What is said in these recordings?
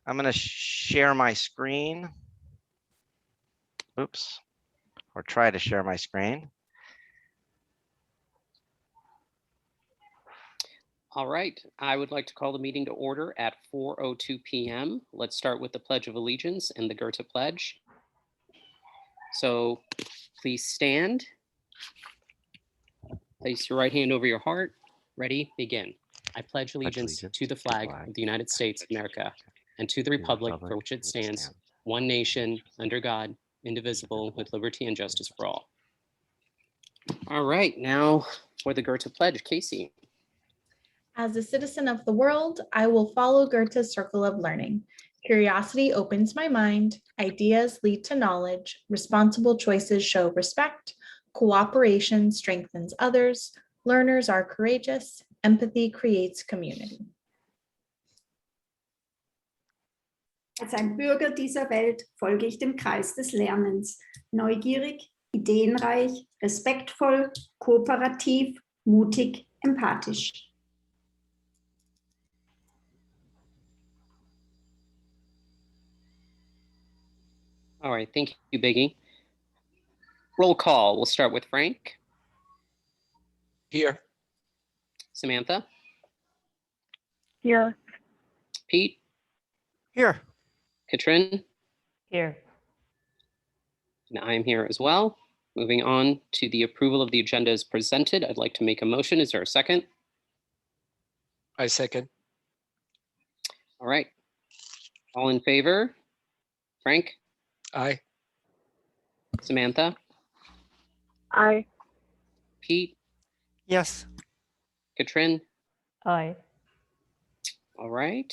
I'm going to share my screen. Oops, or try to share my screen. All right, I would like to call the meeting to order at 4:02 p.m. Let's start with the Pledge of Allegiance and the Goethe Pledge. So please stand. Place your right hand over your heart. Ready, begin. I pledge allegiance to the flag of the United States of America and to the republic for which it stands, one nation, under God, indivisible, with liberty and justice for all. All right, now for the Goethe Pledge, Casey. As a citizen of the world, I will follow Goethe's circle of learning. Curiosity opens my mind, ideas lead to knowledge, responsible choices show respect, cooperation strengthens others, learners are courageous, empathy creates community. Als ein Bürger dieser Welt folge ich dem Kreis des Lernens. Neugierig, ideenreich, respektvoll, kooperativ, mutig, empathisch. All right, thank you, Biggie. Roll call, we'll start with Frank. Here. Samantha. Here. Pete. Here. Katrin. Here. And I am here as well. Moving on to the approval of the agenda as presented, I'd like to make a motion. Is there a second? I second. All right. All in favor? Frank? Aye. Samantha? Aye. Pete? Yes. Katrin? Aye. All right.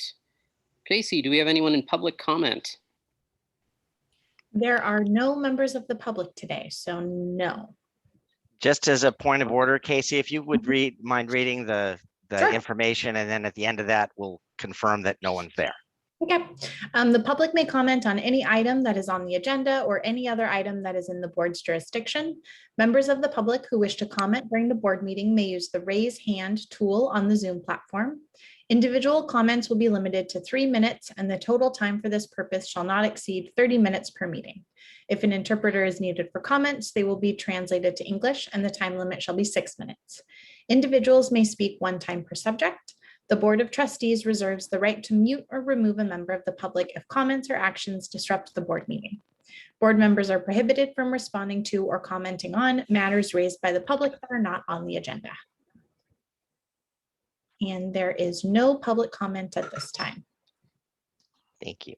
Casey, do we have anyone in public comment? There are no members of the public today, so no. Just as a point of order, Casey, if you would mind reading the Sure. information, and then at the end of that, we'll confirm that no one's there. Okay. The public may comment on any item that is on the agenda or any other item that is in the board's jurisdiction. Members of the public who wish to comment during the board meeting may use the raise hand tool on the Zoom platform. Individual comments will be limited to 3 minutes, and the total time for this purpose shall not exceed 30 minutes per meeting. If an interpreter is needed for comments, they will be translated to English, and the time limit shall be 6 minutes. Individuals may speak one time per subject. The Board of Trustees reserves the right to mute or remove a member of the public if comments or actions disrupt the board meeting. Board members are prohibited from responding to or commenting on matters raised by the public that are not on the agenda. And there is no public comment at this time. Thank you.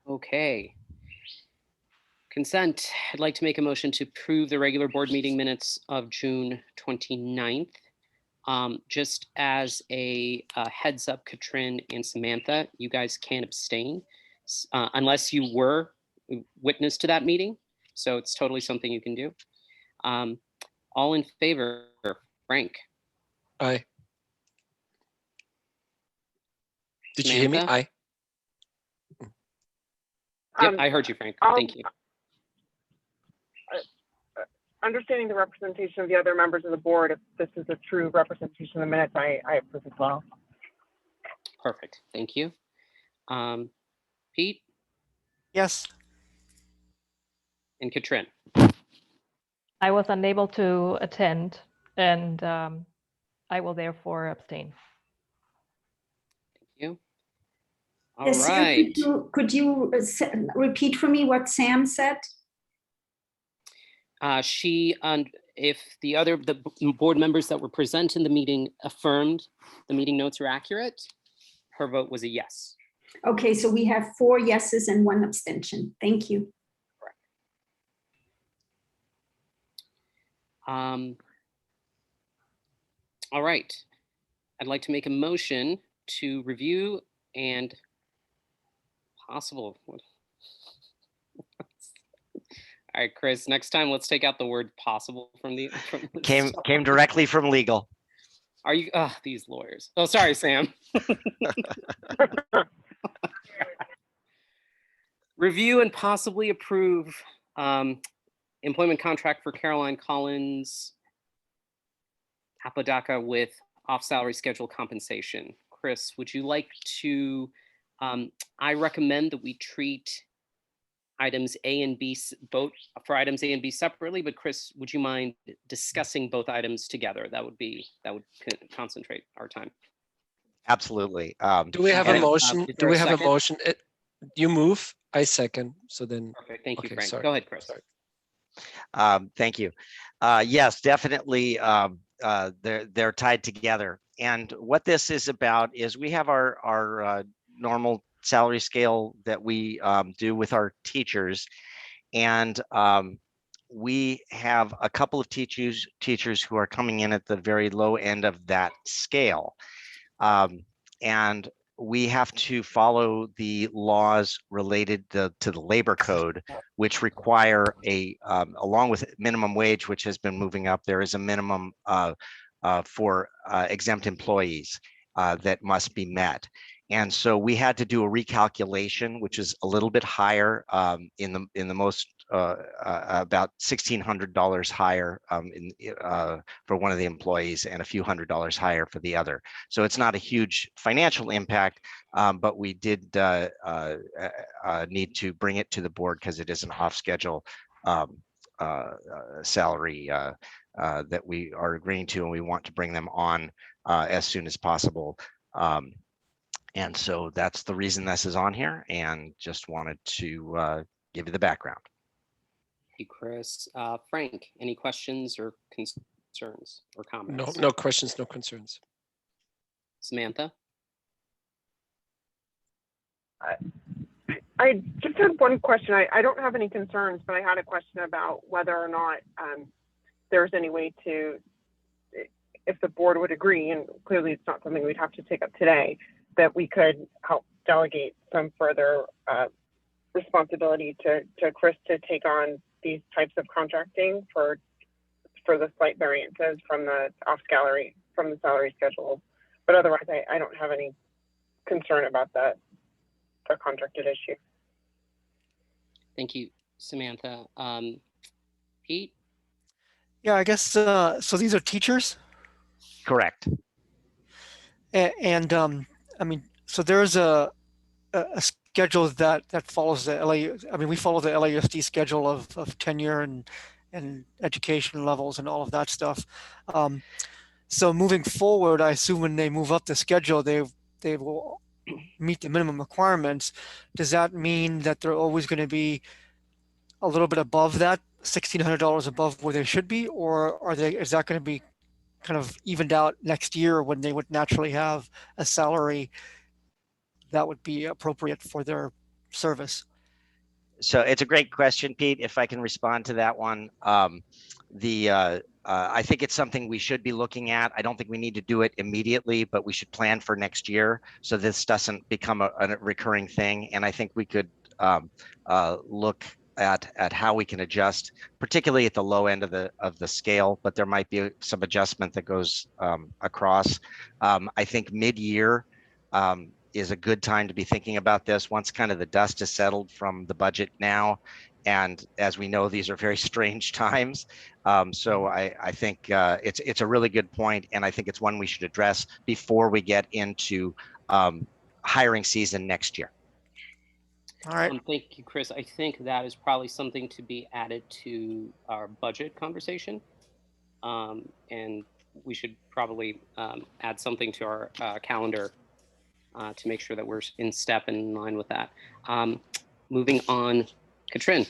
Okay. Consent, I'd like to make a motion to approve the regular board meeting minutes of June 29th. Just as a heads up, Katrin and Samantha, you guys can abstain unless you were witness to that meeting. So it's totally something you can do. All in favor, Frank? Aye. Did you hear me? Samantha? Aye. Yep, I heard you, Frank. Thank you. Understanding the representation of the other members of the board, if this is a true representation of the minutes, I approve as well. Perfect. Thank you. Pete Yes. and Katrin. I was unable to attend, and I will therefore abstain. Thank you. All Yes, right. Could you repeat for me what Sam said? If the board members that were present in the meeting affirmed the meeting notes are accurate, her vote was a yes. Okay, so we have 4 yeses and 1 abstention. Thank you. All right. I'd like to make a motion to review and possible. All right, Chris, next time let's take out the word possible from the Came directly from legal. Are you these lawyers? Oh, sorry, Sam. Review and possibly approve employment contract for Caroline Collins Apodaca with off-salary schedule compensation, Chris, would you like to, I recommend that we treat items A and B, vote for items A and B separately, but Chris, would you mind discussing both items together? That would concentrate our time. Absolutely. Do we have And, a motion? is Do there we a have a second? motion? You move, I second. So then, Perfect, thank you, okay, Frank. sorry, Go ahead, Chris. sorry. Thank you. Yes, definitely. They're tied together. And what this is about is we have our normal salary scale that we do with our teachers, and we have a couple of teachers who are coming in at the very low end of that scale, and we have to follow the laws related to the labor code, which require along with minimum wage, which has been moving up, there is a minimum for exempt employees that must be met. And so we had to do a recalculation, which is a little bit higher in the most about $1,600 higher for one of the employees and a few $100s higher for the other. So it's not a huge financial impact, but we did need to bring it to the board because it is an off-schedule salary that we are agreeing to, and we want to bring them on as soon as possible. And so that's the reason this is on here, and just wanted to give you the background. Thank you, Chris. Frank, any questions or concerns or No, comments? no questions, no concerns. Samantha? I just had one question. I don't have any concerns, but I had a question about whether or not there's any way to, if the board would agree, and clearly it's not something we'd have to take up today, that we could help delegate some further responsibility to Chris to take on these types of contracting for the slight variances from the salary schedule. But otherwise, I don't have any concern about the contracted issue. Thank you, Samantha. Pete? Yeah, I guess, so these are teachers Correct. and I mean, so there's a schedule that follows the LA, I mean, we follow the LAUSD schedule of tenure and education levels and all of that stuff. So moving forward, I assume when they move up the schedule, they will meet the minimum requirements. Does that mean that they're always going to be a little bit above that, $1,600 above where they should be, or is that going to be kind of evened out next year when they would naturally have a salary that would be appropriate for their service? So it's a great question, Pete. If I can respond to that one, I think it's something we should be looking at. I don't think we need to do it immediately, but we should plan for next year so this doesn't become a recurring thing. And I think we could look at how we can adjust, particularly at the low end of the scale, but there might be some adjustment that goes across. I think mid-year is a good time to be thinking about this once kind of the dust is settled from the budget now. And as we know, these are very strange times. So I think it's a really good point, and I think it's one we should address before we get into hiring season next year. All right. Thank you, Chris. I think that is probably something to be added to our budget conversation. And we should probably add something to our calendar to make sure that we're in step and in line with that. Moving on, Katrin.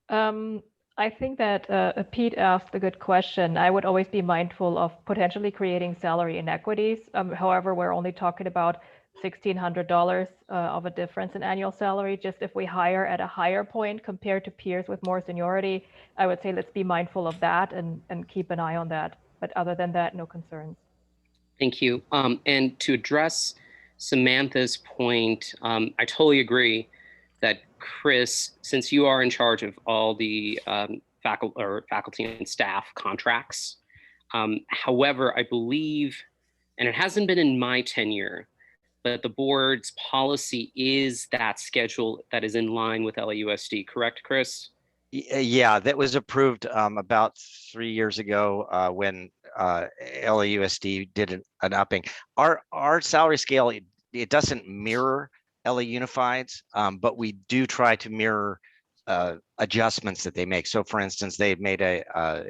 I think that Pete asked a good question. I would always be mindful of potentially creating salary inequities. However, we're only talking about $1,600 of a difference in annual salary. Just if we hire at a higher point compared to peers with more seniority, I would say let's be mindful of that and keep an eye on that. But other than that, no concerns. Thank you. And to address Samantha's point, I totally agree that Chris, since you are in charge of all the faculty and staff contracts, however, I believe, and it hasn't been in my tenure, but the board's policy is that schedule that is in line with LAUSD, correct, Chris? Yeah, that was approved about 3 years ago when LAUSD did an upping. Our salary scale, it doesn't mirror LA Unified's, but we do try to mirror adjustments that they make. So for instance, they made it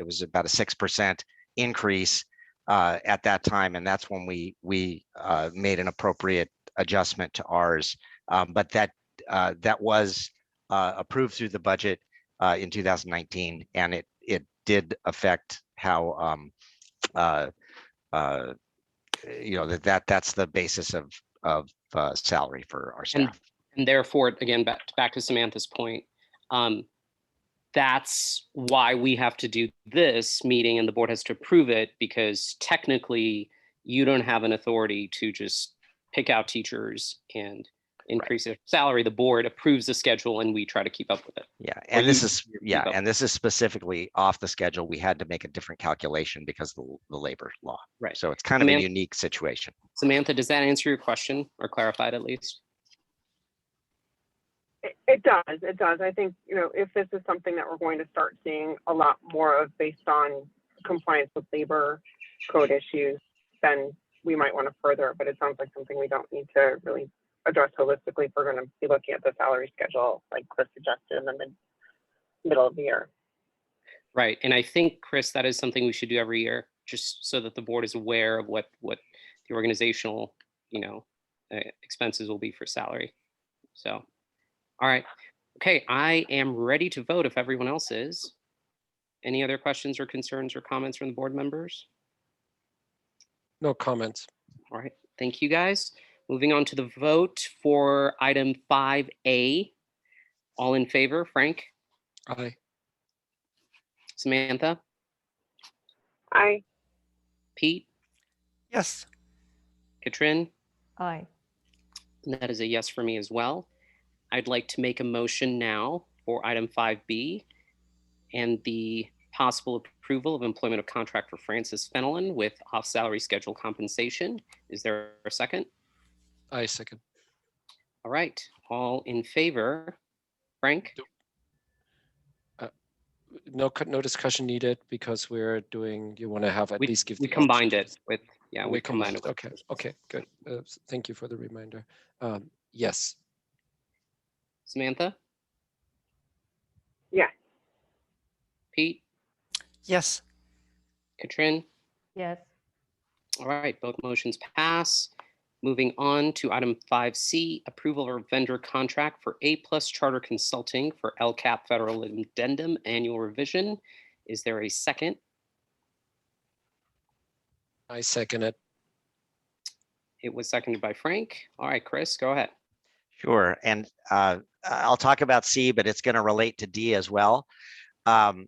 was about a 6% increase at that time, and that's when we made an appropriate adjustment to ours. But that was approved through the budget in 2019, and it did affect how that's the basis of salary for our staff. And therefore, again, back to Samantha's point, that's why we have to do this meeting and the board has to approve it, because technically you don't have an authority to just pick out teachers and increase their salary. The board approves the schedule and we try to keep up with it. Yeah, and this is specifically off the schedule. We had to make a different calculation because of the labor law. Right. So it's kind of a unique situation. Samantha, does that answer your question or clarify it at least? It does. I think, if this is something that we're going to start seeing a lot more of based on compliance with labor code issues, then we might want to further it, but it sounds like something we don't need to really address holistically if we're going to be looking at the salary schedule, like Chris suggested, in the middle of the year. Right. And I think, Chris, that is something we should do every year, just so that the board is aware of what the organizational, expenses will be for salary. So, all right. Okay, I am ready to vote if everyone else is. Any other questions or concerns or comments from the board members? No comments. All right, thank you guys. Moving on to the vote for item 5A. All in favor, Frank? Aye. Samantha? Aye. Pete? Yes. Katrin? Aye. And that is a yes for me as well. I'd like to make a motion now for item 5B and the possible approval of employment of contract for Francis Fenelon with off-salary schedule compensation. Is there a second? I second. All right, all in favor? Frank? No discussion needed because we're doing, you want to have at least give. We the combined options. it with, yeah, We we combined it. Okay, okay, good. Thank you for the reminder. Yes. Samantha? Yes. Pete? Yes. Katrin? Yes. All right, both motions pass. Moving on to item 5C, approval of vendor contract for A+ Charter Consulting for LCAP Federal Addendum Annual Revision. Is there a second? I second it. It was seconded by Frank. All right, Chris, go ahead. Sure, and I'll talk about C, but it's going to relate to D as well. So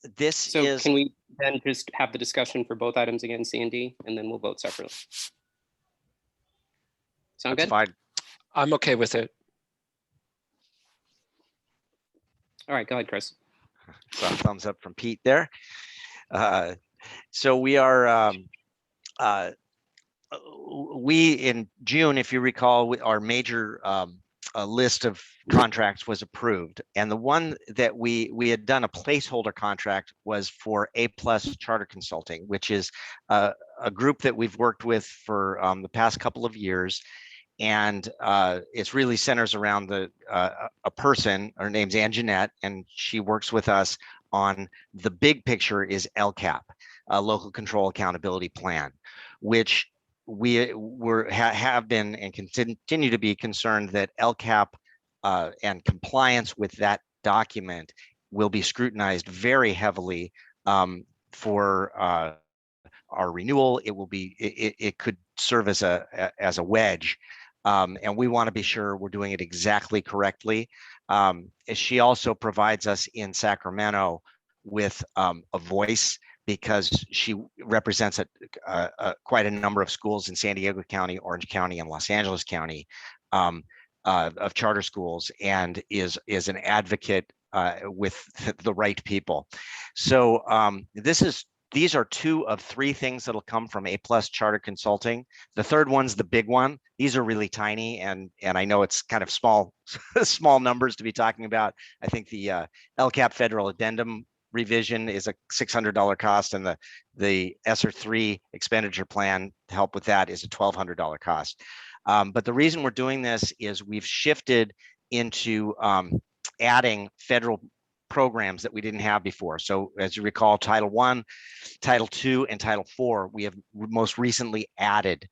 can we then just have the discussion for both items again, C and D, and then we'll vote separately? Sound good? Fine. I'm okay with it. All right, go ahead, Chris. So thumbs up from Pete there. So we are, we in June, if you recall, our major list of contracts was approved. And the one that we had done a placeholder contract was for A+ Charter Consulting, which is a group that we've worked with for the past couple of years. And it's really centers around a person. Her name's Ann Jeanette, and she works with us on the big picture is LCAP, Local Control Accountability Plan, which we have been and continue to be concerned that LCAP and compliance with that document will be scrutinized very heavily for our renewal. It will be it could serve as a wedge. And we want to be sure we're doing it exactly correctly. She also provides us in Sacramento with a voice because she represents quite a number of schools in San Diego County, Orange County, and Los Angeles County of charter schools, and is an advocate with the right people. So these are 2 of 3 things that'll come from A+ Charter Consulting. The third one's the big one. These are really tiny, and I know it's kind of small numbers to be talking about. I think the LCAP Federal Addendum revision is a $600 cost, and the ESSER 3 expenditure plan to help with that is a $1,200 cost. But the reason we're doing this is we've shifted into adding federal programs that we didn't have before. So as you recall, Title I, Title II, and Title IV, we have most recently added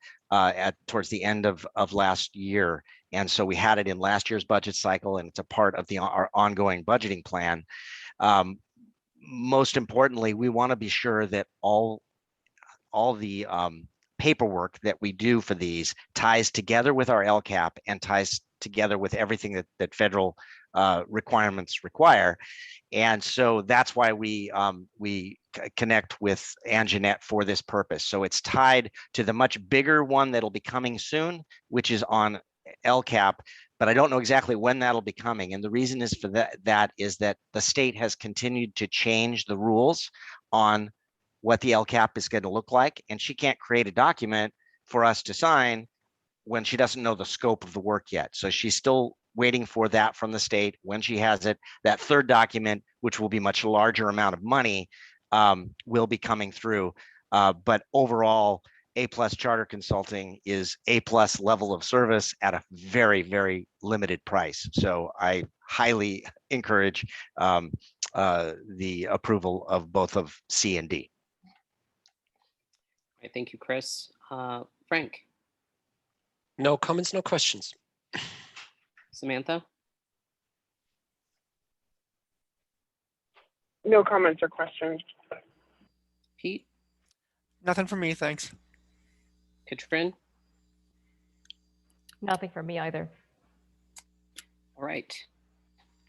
towards the end of last year. And so we had it in last year's budget cycle, and it's a part of our ongoing budgeting plan. Most importantly, we want to be sure that all the paperwork that we do for these ties together with our LCAP and ties together with everything that federal requirements require. And so that's why we connect with Anjanette for this purpose. So it's tied to the much bigger one that'll be coming soon, which is on LCAP, but I don't know exactly when that'll be coming. And the reason is for that is that the state has continued to change the rules on what the LCAP is going to look like. And she can't create a document for us to sign when she doesn't know the scope of the work yet. So she's still waiting for that from the state. When she has it, that third document, which will be much larger amount of money, will be coming through. But overall, A+ Charter Consulting is A+ level of service at a very, very limited price. So I highly encourage the approval of both of C and D. Right, thank you, Chris. Frank, No comments, no questions. Samantha, No comments or questions. Pete, Nothing for me, thanks. Katrin. Nothing for me either. All right,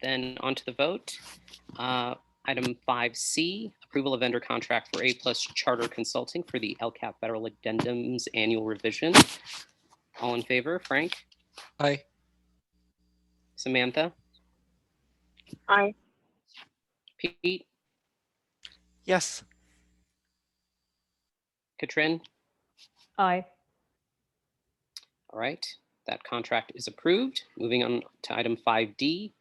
then on to the vote. Item 5C, approval of vendor contract for A+ Charter Consulting for the LCAP Federal Addendums Annual Revision. All in favor, Frank, Aye. Samantha, Aye. Pete, Yes. Katrin. Aye. All right, that contract is approved. Moving on to item 5D,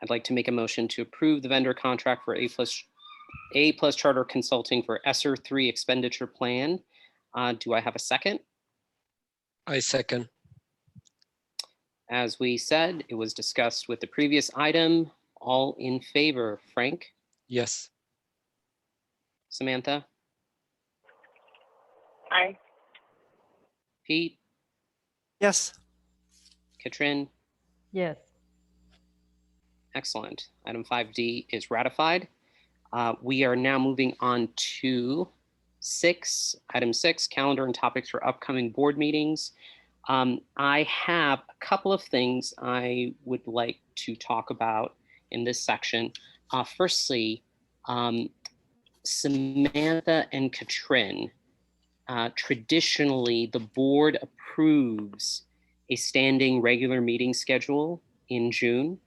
I'd like to make a motion to approve the vendor contract for A+ Charter Consulting for ESSER 3 expenditure plan. Do I have a second? I second. As we said, it was discussed with the previous item. All in favor, Frank, Yes. Samantha, Aye. Pete, Yes. Katrin. Yes. Excellent. Item 5D is ratified. We are now moving on to item 6, calendar and topics for upcoming board meetings. I have a couple of things I would like to talk about in this section. Firstly, Samantha and Katrin, traditionally the board approves a standing regular meeting schedule in June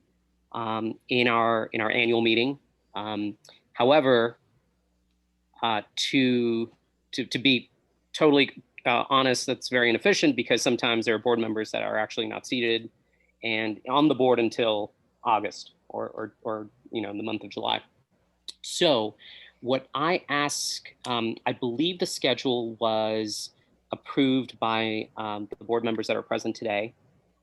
in our annual meeting. However, to be totally honest, that's very inefficient because sometimes there are board members that are actually not seated and on the board until August or in the month of July. So what I ask, I believe the schedule was approved by the board members that are present today,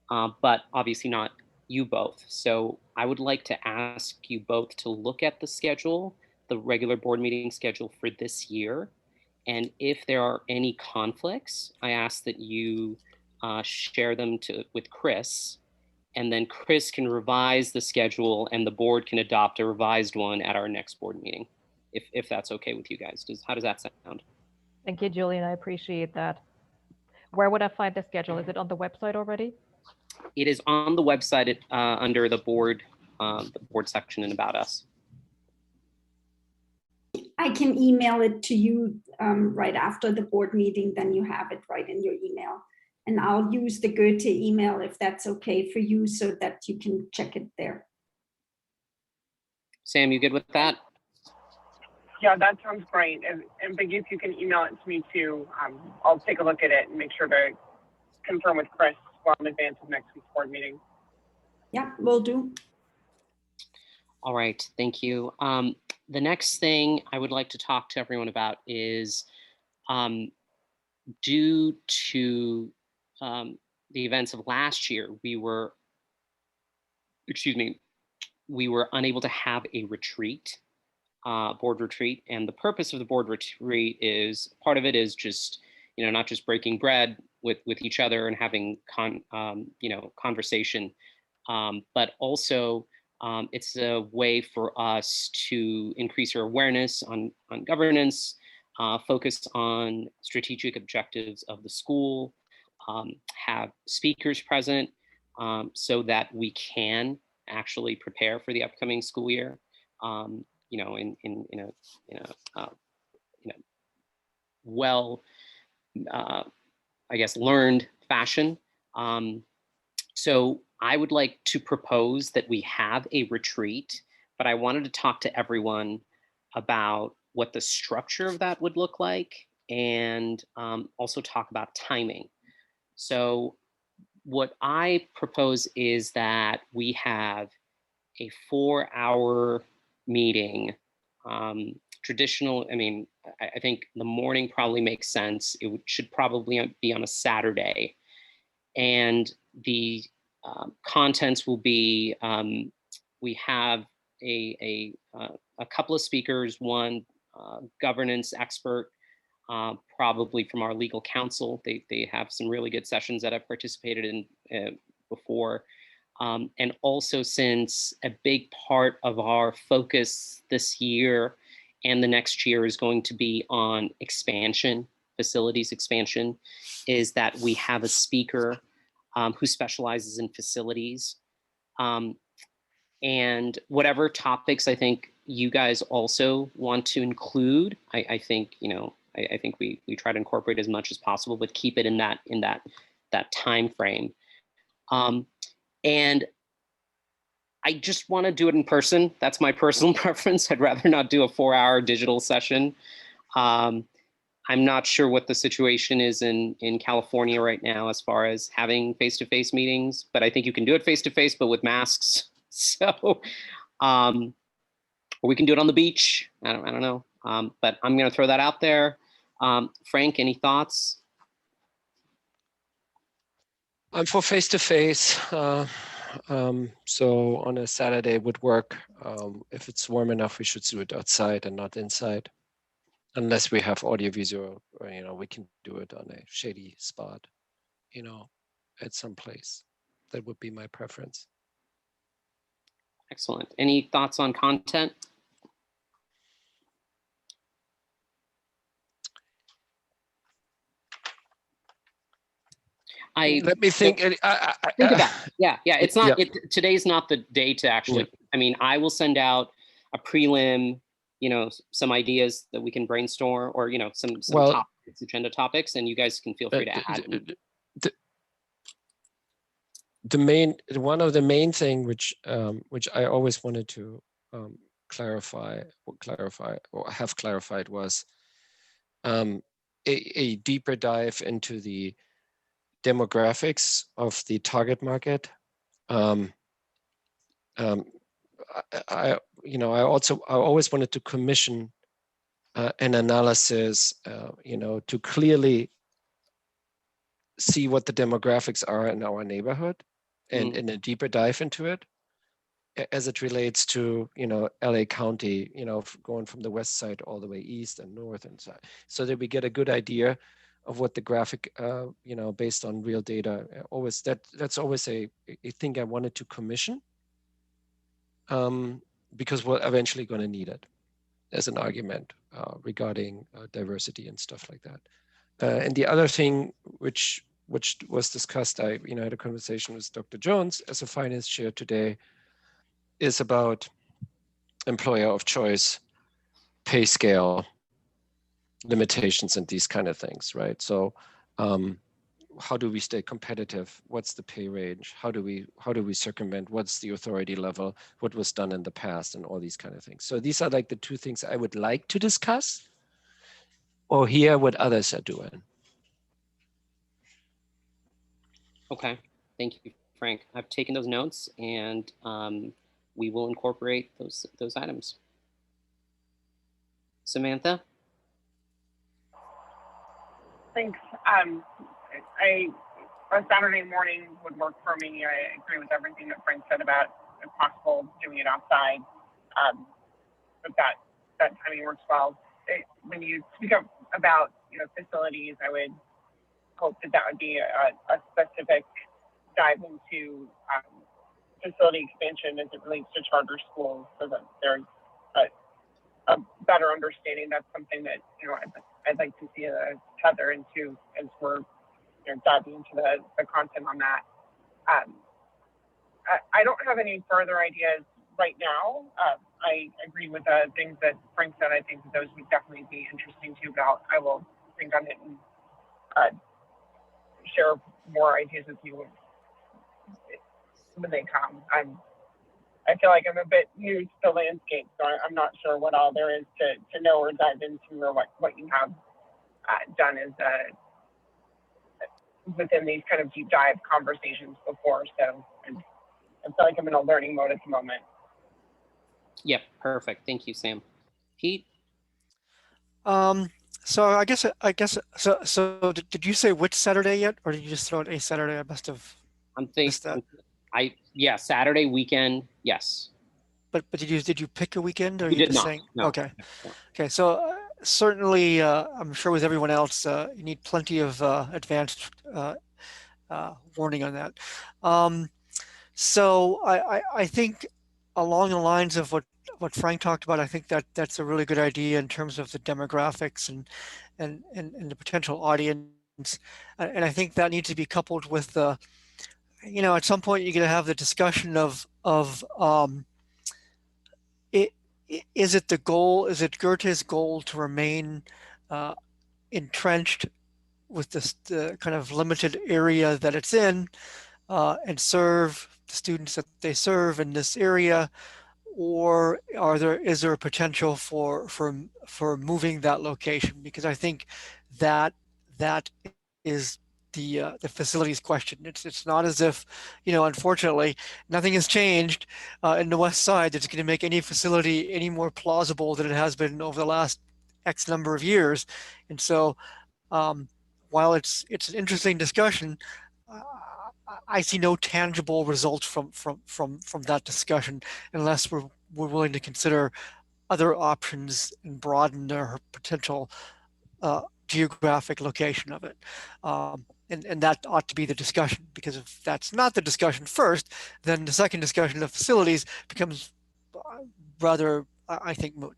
but obviously not you both. So I would like to ask you both to look at the schedule, the regular board meeting schedule for this year. And if there are any conflicts, I ask that you share them with Chris, and then Chris can revise the schedule and the board can adopt a revised one at our next board meeting, if that's okay with you guys. How does that sound? Thank you, Julian. I appreciate that. Where would I find the schedule? Is it on the website already? It is on the website under the board section and About Us. I can email it to you right after the board meeting, then you have it right in your email. And I'll use the Goethe email if that's okay for you so that you can check it there. Sam, you good with that? Yeah, that sounds great. And Biggie, if you can email it to me too, I'll take a look at it and make sure to confirm with Chris well in advance of next week's board meeting. Yeah, will do. All right, thank you. The next thing I would like to talk to everyone about is due to the events of last year, we were unable to have a retreat, board retreat. And the purpose of the board retreat is, part of it is just, not just breaking bread with each other and having conversation, but also it's a way for us to increase our awareness on governance, focus on strategic objectives of the school, have speakers present so that we can actually prepare for the upcoming school year, in a well, I guess, learned fashion. So I would like to propose that we have a retreat, but I wanted to talk to everyone about what the structure of that would look like, and also talk about timing. So what I propose is that we have a 4-hour meeting. Traditional, I think the morning probably makes sense. It should probably be on a Saturday. And the contents will be, we have a couple of speakers, one governance expert, probably from our legal counsel. They have some really good sessions that I've participated in before. And also, since a big part of our focus this year and the next year is going to be on expansion, facilities expansion, is that we have a speaker who specializes in facilities. And whatever topics I think you guys also want to include, I think, I think we try to incorporate as much as possible, but keep it in that time frame. And I just want to do it in person. That's my personal preference. I'd rather not do a 4-hour digital session. I'm not sure what the situation is in California right now as far as having face-to-face meetings, but I think you can do it face-to-face, but with masks. So, or we can do it on the beach. I don't know. But I'm going to throw that out there. Frank, any thoughts? I'm for face-to-face. So on a Saturday would work. If it's warm enough, we should do it outside and not inside. Unless we have audio-visual, or, we can do it on a shady spot, at some place. That would be my preference. Excellent. Any thoughts on content? Let me think. Think about it. Yeah. It's not. Today's not the day to actually. Yeah. I will send out a prelim. Some ideas that we can brainstorm, or some topics, agenda topics, and you guys can feel free to add. One of the main thing which I always wanted to clarify or have clarified was a deeper dive into the demographics of the target market. I always wanted to commission an analysis, to clearly see what the demographics are in our neighborhood, and a deeper dive into it as it relates to, LA County, going from the west side all the way east and north and south, so that we get a good idea of what the graphic, based on real data. That's always a thing I wanted to commission, because we're eventually going to need it as an argument regarding diversity and stuff like that. And the other thing which was discussed, I had a conversation with Dr. Jones as a finance chair today, is about employer of choice, pay scale, limitations, and these kind of things, right? So how do we stay competitive? What's the pay range? How do we circumvent? What's the authority level? What was done in the past, and all these kind of things. So these are like the two things I would like to discuss or hear what others are doing. Okay, thank you, Frank. I've taken those notes, and we will incorporate those items. Samantha? Thanks. A Saturday morning would work for me. I agree with everything that Frank said about, if possible, doing it outside. But that timing works well. When you speak about facilities, I would hope that would be a specific dive into facility expansion as it relates to charter schools, so that there's a better understanding. That's something that I'd like to see a tether into as we're diving into the content on that. I don't have any further ideas right now. I agree with the things that Frank said. I think that those would definitely be interesting too, but I will think on it and share more ideas with you when they come. I feel like I'm a bit new to the landscape, so I'm not sure what all there is to know or dive into, or what you have done as within these kind of deep dive conversations before. So I feel like I'm in a learning mode at the moment. Yep, perfect. Thank you, Sam. Pete? So I guess so did you say which Saturday yet, or did you just throw out a Saturday? I must have I'm missed thinking, that. yeah, Saturday weekend, yes. But did you pick a weekend, or are We you did just not, saying? no. Okay. Okay. So certainly, I'm sure with everyone else, you need plenty of advanced warning on that. So I think along the lines of what Frank talked about, I think that's a really good idea in terms of the demographics and the potential audience. And I think that needs to be coupled with the, at some point you're going to have the discussion of is it the goal? Is it Goethe's goal to remain entrenched with the kind of limited area that it's in, and serve the students that they serve in this area, or is there a potential for moving that location? Because I think that is the facilities question. It's not as if, unfortunately, nothing has changed in the West Side that's going to make any facility any more plausible than it has been over the last X number of years. And so, while it's an interesting discussion, I see no tangible results from that discussion unless we're willing to consider other options and broaden our potential geographic location of it. And that ought to be the discussion, because if that's not the discussion first, then the second discussion of facilities becomes rather, I think, moot.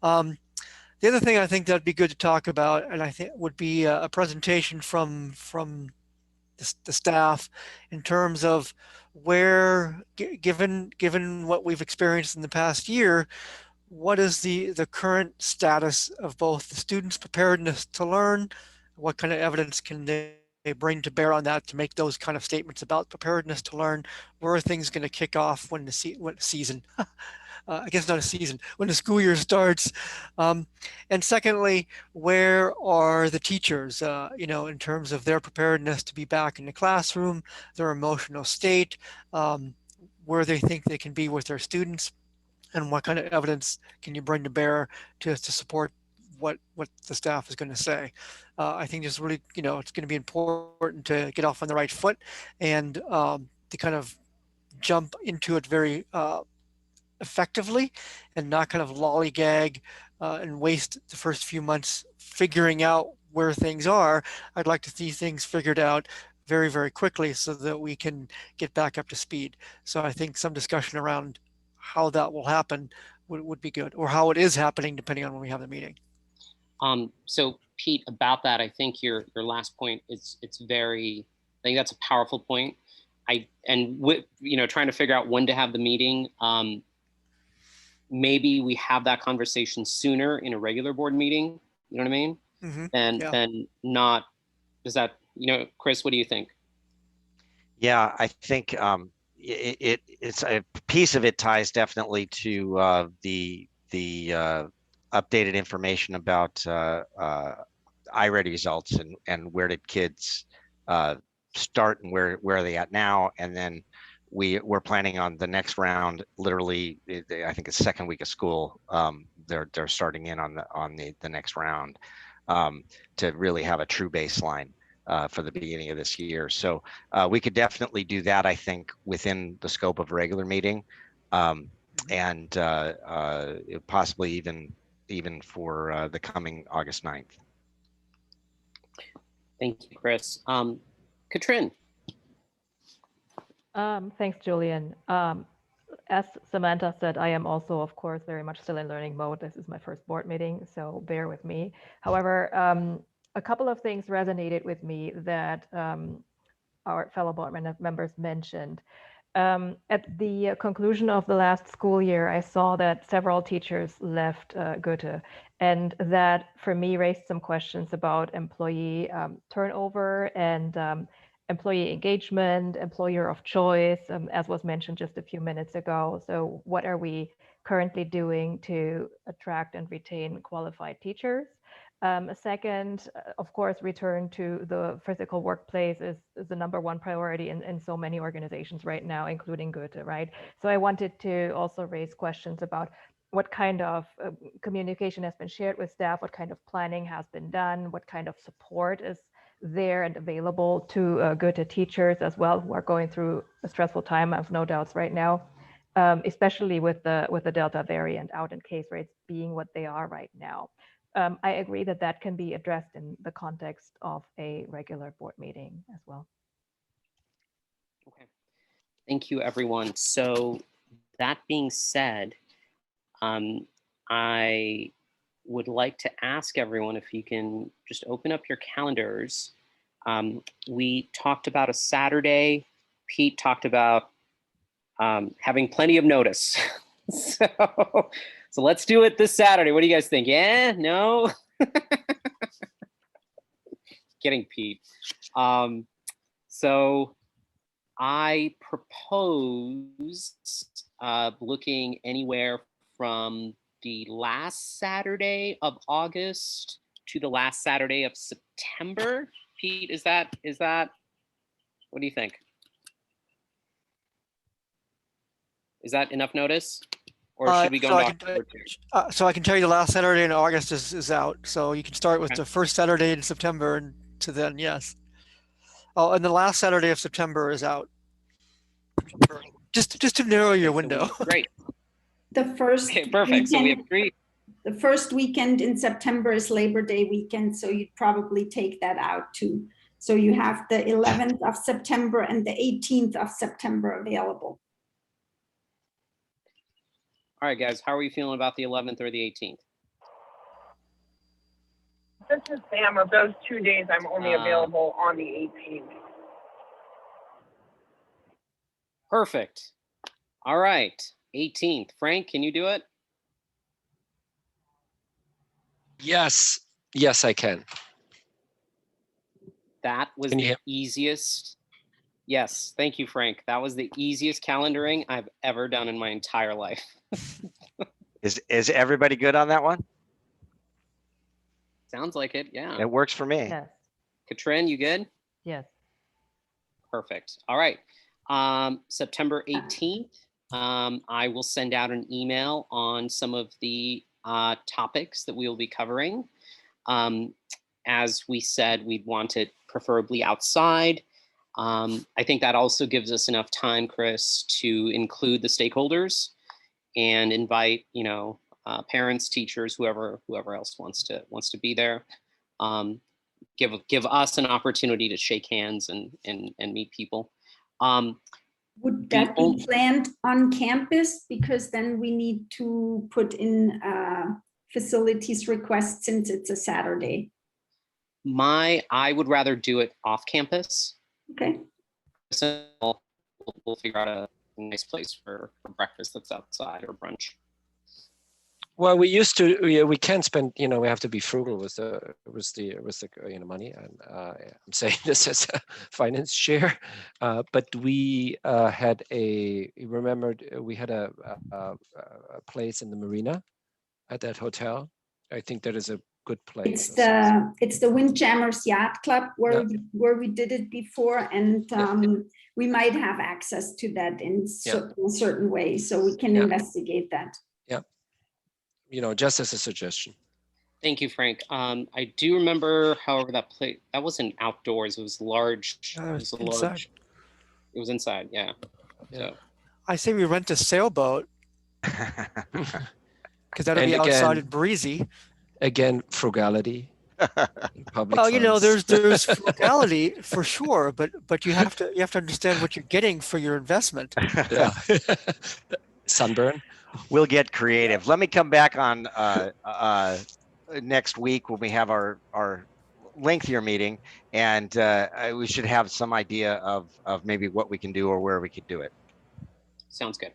The other thing I think that'd be good to talk about, and I think would be a presentation from the staff in terms of where, given what we've experienced in the past year, what is the current status of both the students' preparedness to learn? What kind of evidence can they bring to bear on that to make those kind of statements about preparedness to learn? Where are things going to kick off when the season? I guess not a season, when the school year starts. And secondly, where are the teachers, in terms of their preparedness to be back in the classroom, their emotional state, where they think they can be with their students, and what kind of evidence can you bring to bear to support what the staff is going to say. I think it's really, it's going to be important to get off on the right foot and to kind of jump into it very effectively, and not kind of lollygag and waste the first few months figuring out where things are. I'd like to see things figured out very, very quickly so that we can get back up to speed. So I think some discussion around how that will happen would be good, or how it is happening, depending on when we have the meeting. So Pete, about that, I think your last point I think that's a powerful point. Trying to figure out when to have the meeting. Maybe we have that conversation sooner in a regular board meeting. You know what I mean? Mm-hmm. Than not. Does that, Chris, what do you think? Yeah, I think it's a piece of it ties definitely to the updated information about iReady results and where did kids start and where are they at now, and then we're planning on the next round, literally I think it's second week of school, they're starting in on the next round, to really have a true baseline for the beginning of this year. So we could definitely do that, I think, within the scope of a regular meeting, and possibly even for the coming August 9th. Thank you, Chris. Katrin. Thanks, Julian. As Samantha said, I am also, of course, very much still in learning mode. This is my first board meeting, so bear with me. However, a couple of things resonated with me that our fellow board members mentioned. At the conclusion of the last school year, I saw that several teachers left Goethe, and that for me raised some questions about employee turnover and employee engagement, employer of choice, as was mentioned just a few minutes ago. So what are we currently doing to attract and retain qualified teachers? Second, of course, return to the physical workplace is the #1 priority in so many organizations right now, including Goethe, right? So I wanted to also raise questions about what kind of communication has been shared with staff, what kind of planning has been done, what kind of support is there and available to Goethe teachers as well, who are going through a stressful time, I have no doubts right now, especially with the Delta variant out and case rates being what they are right now. I agree that that can be addressed in the context of a regular board meeting as well. Okay, thank you, everyone. So that being said, I would like to ask everyone if you can just open up your calendars. We talked about a Saturday. Pete talked about having plenty of notice. So let's do it this Saturday. What do you guys think? Yeah, no? Kidding, Pete. So I propose looking anywhere from the last Saturday of August to the last Saturday of September. Pete, is that, what do you think? Is that enough notice? Or should we go into October too? So I can tell you the last Saturday in August is out. So you can start with the first Saturday in September and to then, yes. Oh, and the last Saturday of September is out. Just to narrow your window. Great. The first Okay, perfect. So we have 3. The first weekend in September is Labor Day weekend, so you'd probably take that out too. So you have the 11th of September and the 18th of September available. All right, guys, how are you feeling about the 11th or the 18th? This is Sam. Of those 2 days, I'm only available on the 18th. Perfect. All right, 18th. Frank, can you do it? Yes, I can. That was the easiest. Yes, thank you, Frank. That was the easiest calendaring I've ever done in my entire life. Is everybody good on that one? Sounds like it, yeah. It works for me. Yes. Katrin, you good? Yes. Perfect. All right. September 18th, I will send out an email on some of the topics that we will be covering. As we said, we'd want it preferably outside. I think that also gives us enough time, Chris, to include the stakeholders and invite, parents, teachers, whoever else wants to be there. Give us an opportunity to shake hands and meet people. Would that be planned on campus? Because then we need to put in facilities requests since it's a Saturday. I would rather do it off campus. Okay. So we'll figure out a nice place for breakfast that's outside or brunch. Well, we can spend, we have to be frugal with the money, and I'm saying this as a finance chair, but we had we had a place in the marina at that hotel. I think that is a good place. It's the Windjammers Yacht Club where we did it before, and we might have access to that in a certain way, so we can investigate that. just as a suggestion. Thank you, Frank. I do remember, however, that wasn't outdoors. It was large. It It was was a inside. large. It was inside. Yeah. Yeah. So I say we rent a sailboat because that'll And be outside again- and breezy. Again, frugality. in public Well, funds. there's frugality for sure, but you have to understand what you're getting for your investment. Yeah. Sunburn. We'll get creative. Let me come back on next week when we have our lengthier meeting, and we should have some idea of maybe what we can do or where we could do it. sounds good.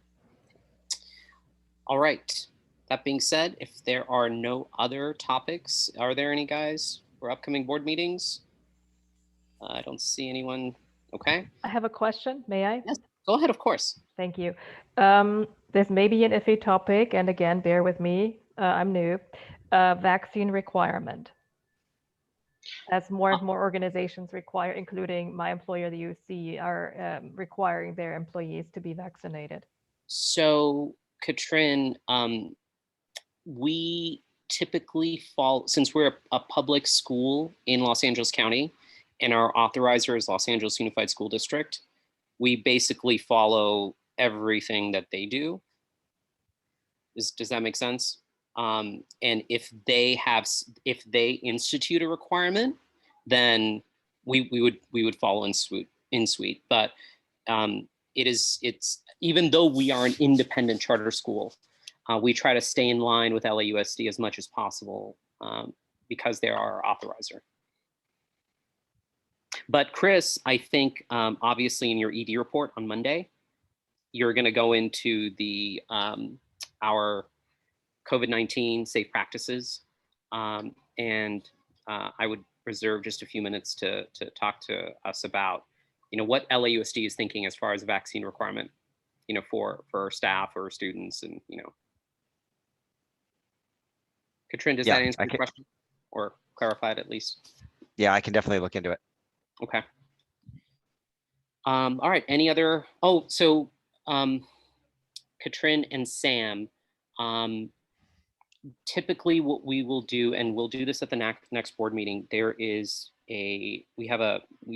All right. That being said, if there are no other topics, are there any, guys, for upcoming board meetings? I don't see anyone. Okay. I have a question. May I? Yes. Go ahead, of course. Thank you. This may be an iffy topic, and again, bear with me. I'm new. Vaccine requirement. As more and more organizations require, including my employer, the UC, are requiring their employees to be vaccinated. So, Katrin, we typically fall, since we're a public school in Los Angeles County, and our authorizer is Los Angeles Unified School District, we basically follow everything that they do. Does that make sense? And if they institute a requirement, then we would follow in suite. But it's even though we are an independent charter school, we try to stay in line with LAUSD as much as possible because they're our authorizer. But Chris, I think obviously in your ED report on Monday, you're going to go into the our COVID-19 safe practices, and I would reserve just a few minutes to talk to us about what LAUSD is thinking as far as a vaccine requirement, for staff or students, and Katrin, does Yeah, that answer I your can- question or clarify it at least? Yeah, I can definitely look into it. Okay. All right. Any other? Oh, so Katrin and Sam, typically what we will do, and we'll do this at the next board meeting, we've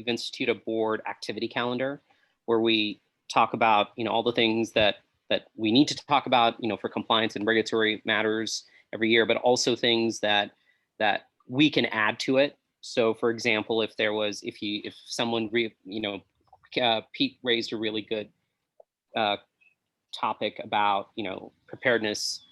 instituted a board activity calendar where we talk about, all the things that we need to talk about, for compliance and regulatory matters every year, but also things that we can add to it. So for example, if someone, Pete raised a really good topic about, preparedness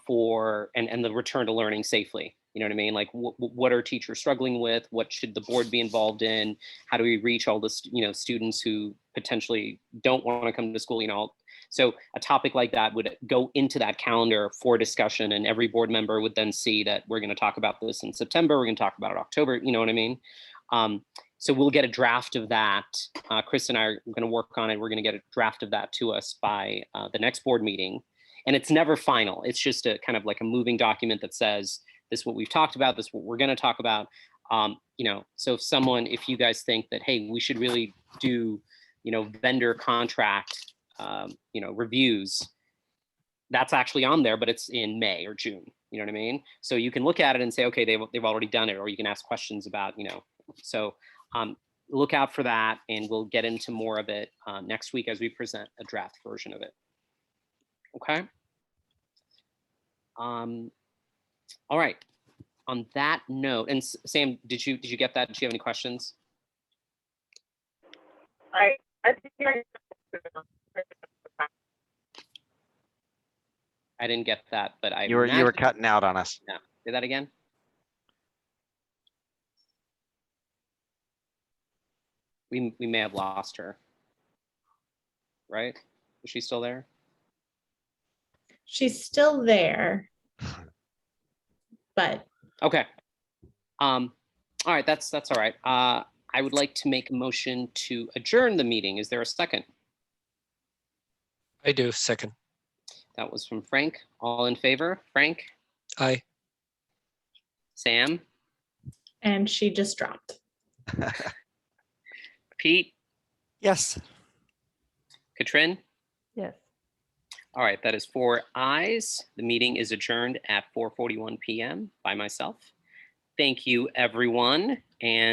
for, and the return to learning safely. You know what I mean? Like what are teachers struggling with? What should the board be involved in? How do we reach all the, students who potentially don't want to come to school, So a topic like that would go into that calendar for discussion, and every board member would then see that we're going to talk about this in September. We're going to talk about it in October. You know what I mean? So we'll get a draft of that. Chris and I are going to work on it. We're going to get a draft of that to us by the next board meeting. And it's never final. It's just a kind of like a moving document that says, this is what we've talked about, this is what we're going to talk about. So if you guys think that, hey, we should really do, vendor contract, reviews, that's actually on there, but it's in May or June. You know what I mean? So you can look at it and say, okay, they've already done it, or you can ask questions about, so look out for that, and we'll get into more of it next week as we present a draft version of it. Okay. All right. On that note, and Sam, did you get that? Did you have any questions? I think I didn't get that, but I You were imagine- cutting out on us. Yeah. Say that again. We may have lost her. Right? Is she still there? She's still there. But Okay. All right, that's all right. I would like to make a motion to adjourn the meeting. Is there a second? I do. Second. That was from Frank. All in favor? Frank? Aye. Sam? and she just dropped. Pete? Yes. Katrin? Yes. All right, that is 4 ayes. The meeting is adjourned at 4:41 PM by myself. Thank you, everyone, and